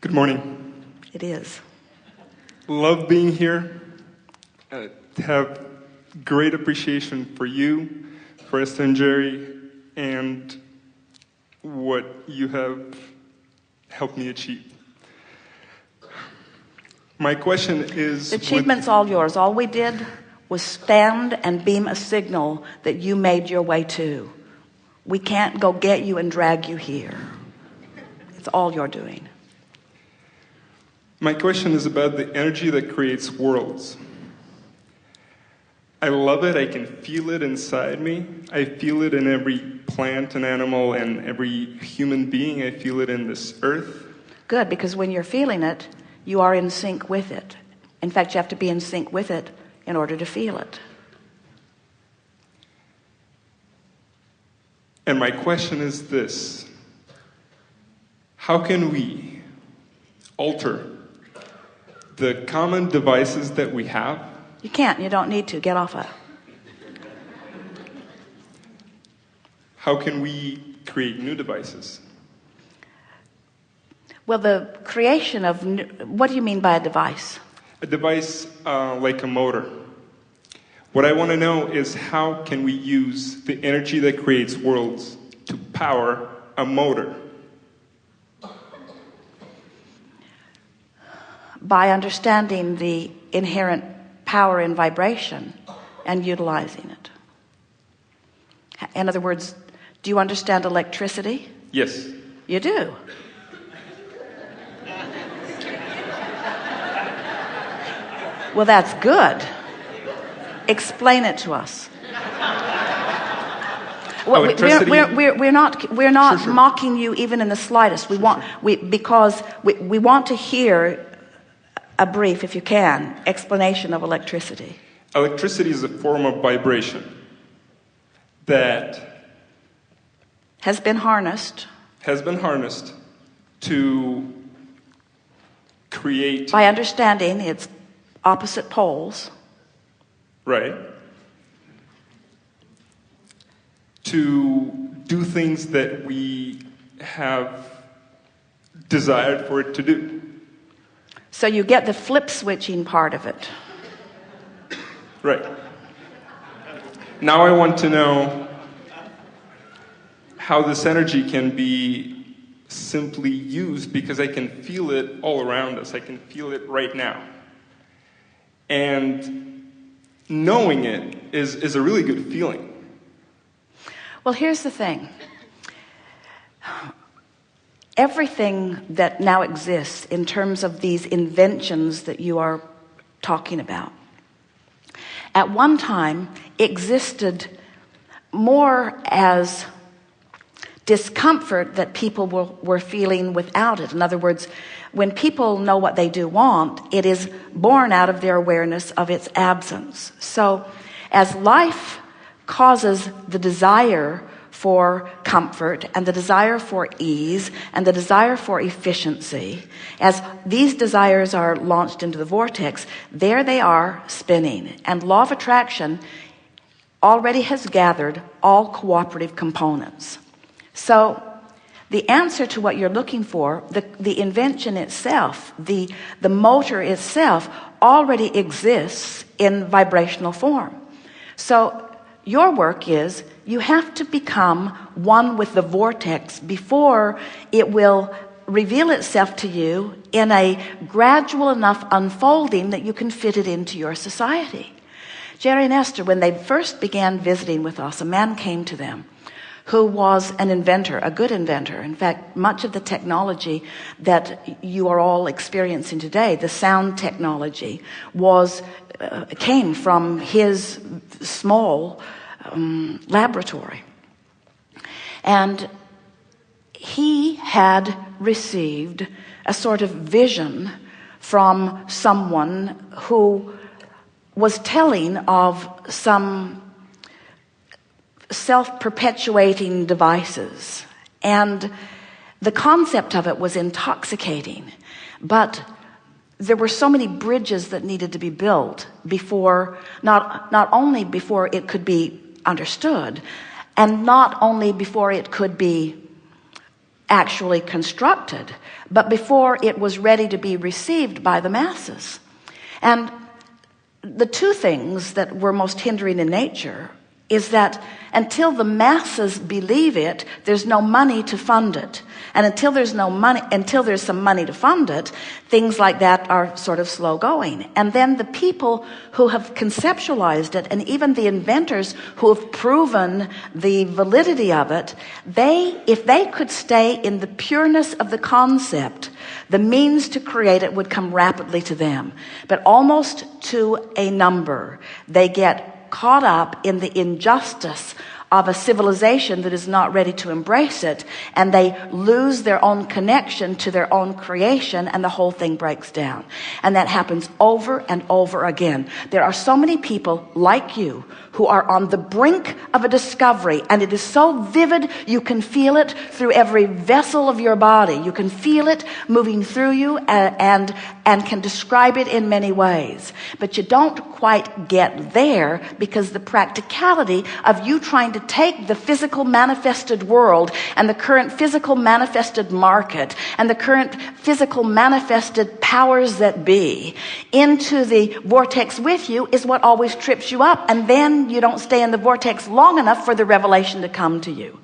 Good morning. It is. Love being here. Have great appreciation for you, for Esther and Jerry, and what you have helped me achieve. My question is... The achievement's all yours. All we did was stand and beam a signal that you made your way to. We can't go get you and drag you here. It's all you're doing. My question is about the energy that creates worlds. I love it. I can feel it inside me. I feel it in every plant and animal and every human being. I feel it in this earth. Good, because when you're feeling it, you are in sync with it. In fact, you have to be in sync with it in order to feel it. And my question is this: how can we alter the common devices that we have? You can't. You don't need to. Get off it. How can we create new devices? Well, the creation of... What do you mean by a device? A device like a motor. What I want to know is how can we use the energy that creates worlds to power a motor? By understanding the inherent power in vibration and utilizing it. In other words, do you understand electricity? Yes. You do. Well, that's good. Explain it to us. Well, we're not Sure. mocking you even in the slightest. Because we want to hear a brief, if you can, explanation of electricity. Electricity is a form of vibration that has been harnessed to create... by understanding its opposite poles. Right. To do things that we have desired for it to do. So you get the flip switching part of it. Right. Now I want to know how this energy can be simply used, because I can feel it all around us. I can feel it right now. And knowing it is a really good feeling. Well, here's the thing. Everything that now exists in terms of these inventions that you are talking about, at one time existed more as discomfort that people were feeling without it. In other words, when people know what they do want, it is born out of their awareness of its absence. So as life causes the desire for comfort and the desire for ease and the desire for efficiency, as these desires are launched into the vortex, there they are spinning. And law of attraction already has gathered all cooperative components. So the answer to what you're looking for, the invention itself, the motor itself, already exists in vibrational form. So your work is, you have to become one with the vortex before it will reveal itself to you in a gradual enough unfolding that you can fit it into your society. Jerry and Esther, when they first began visiting with us, a man came to them who was an inventor, a good inventor. In fact, much of the technology that you are all experiencing today, the sound technology, came from his small laboratory. And he had received a sort of vision from someone who was telling of some self-perpetuating devices, and the concept of it was intoxicating, but there were so many bridges that needed to be built before, not only before it could be understood, and not only before it could be actually constructed, but before it was ready to be received by the masses. And the two things that were most hindering in nature is that until the masses believe it, there's no money to fund it. And until there's some money to fund it, things like that are sort of slow going. And then the people who have conceptualized it, and even the inventors who have proven the validity of it, if they could stay in the pureness of the concept, the means to create it would come rapidly to them. But almost to a number, they get caught up in the injustice of a civilization that is not ready to embrace it, and they lose their own connection to their own creation, and the whole thing breaks down. And that happens over and over again. There are so many people like you who are on the brink of a discovery, and it is so vivid you can feel it through every vessel of your body. You can feel it moving through you and can describe it in many ways. But you don't quite get there because the practicality of you trying to take the physical manifested world and the current physical manifested market and the current physical manifested powers that be into the vortex with you is what always trips you up, and then you don't stay in the vortex long enough for the revelation to come to you.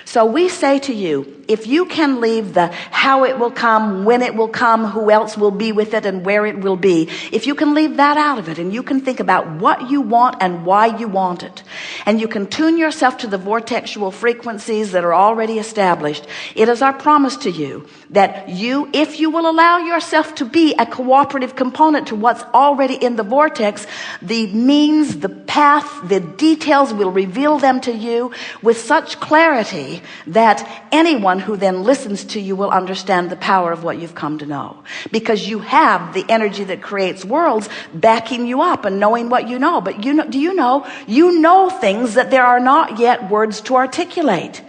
So we say to you, if you can leave the how it will come, when it will come, who else will be with it, and where it will be, if you can leave that out of it, and you can think about what you want and why you want it, and you can tune yourself to the vortexual frequencies that are already established, it is our promise to you that if you will allow yourself to be a cooperative component to what's already in the vortex, the means, the path, the details will reveal them to you with such clarity that anyone who then listens to you will understand the power of what you've come to know, because you have the energy that creates worlds backing you up and knowing what you know. But do you know things that there are not yet words to articulate.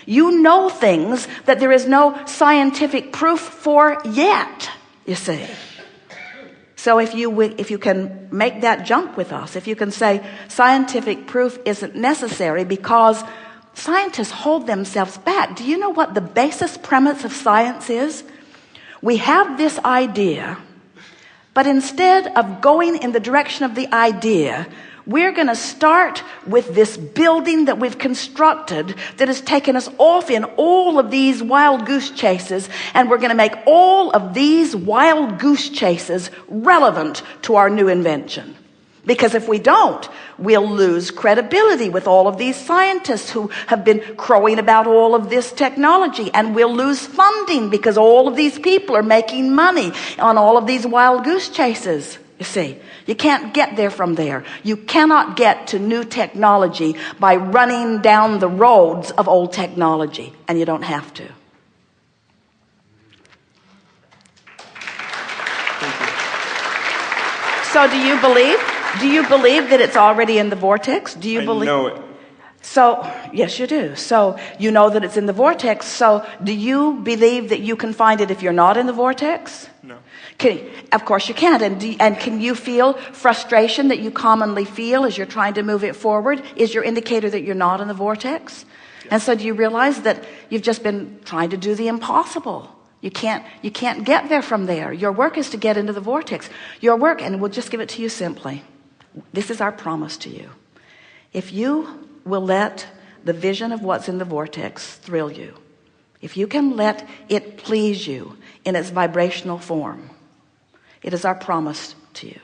You know things that there is no scientific proof for yet, you see. So if you can make that jump with us, if you can say scientific proof isn't necessary because scientists hold themselves back. Do you know what the basis premise of science is? We have this idea, but instead of going in the direction of the idea, we're going to start with this building that we've constructed that has taken us off in all of these wild goose chases, and we're going to make all of these wild goose chases relevant to our new invention. Because if we don't, we'll lose credibility with all of these scientists who have been crowing about all of this technology, and we'll lose funding because all of these people are making money on all of these wild goose chases. You see, you can't get there from there. You cannot get to new technology by running down the roads of old technology, and you don't have to. So do you believe that it's already in the vortex? Do you believe? I know it. So, yes, you do. So you know that it's in the vortex. So do you believe that you can find it if you're not in the vortex? No. Of course you can't. And can you feel frustration that you commonly feel as you're trying to move it forward? Is your indicator that you're not in the vortex? Yes. And so do you realize that you've just been trying to do the impossible? You can't get there from there. Your work is to get into the vortex. Your work, and we'll just give it to you simply. This is our promise to you. If you will let the vision of what's in the vortex thrill you, if you can let it please you in its vibrational form, it is our promise to you.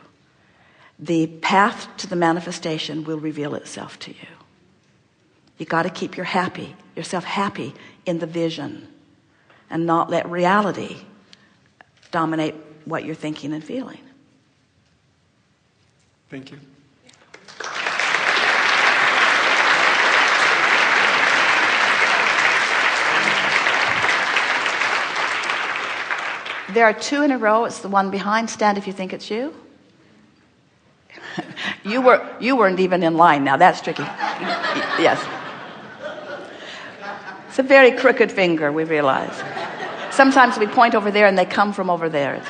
The path to the manifestation will reveal itself to you. You got to keep yourself happy in the vision, and not let reality dominate what you're thinking and feeling. Thank you. There are two in a row. It's the one behind. Stand if you think it's you. You weren't even in line. Now that's tricky. Yes. It's a very crooked finger, we realize. Sometimes we point over there and they come from over there.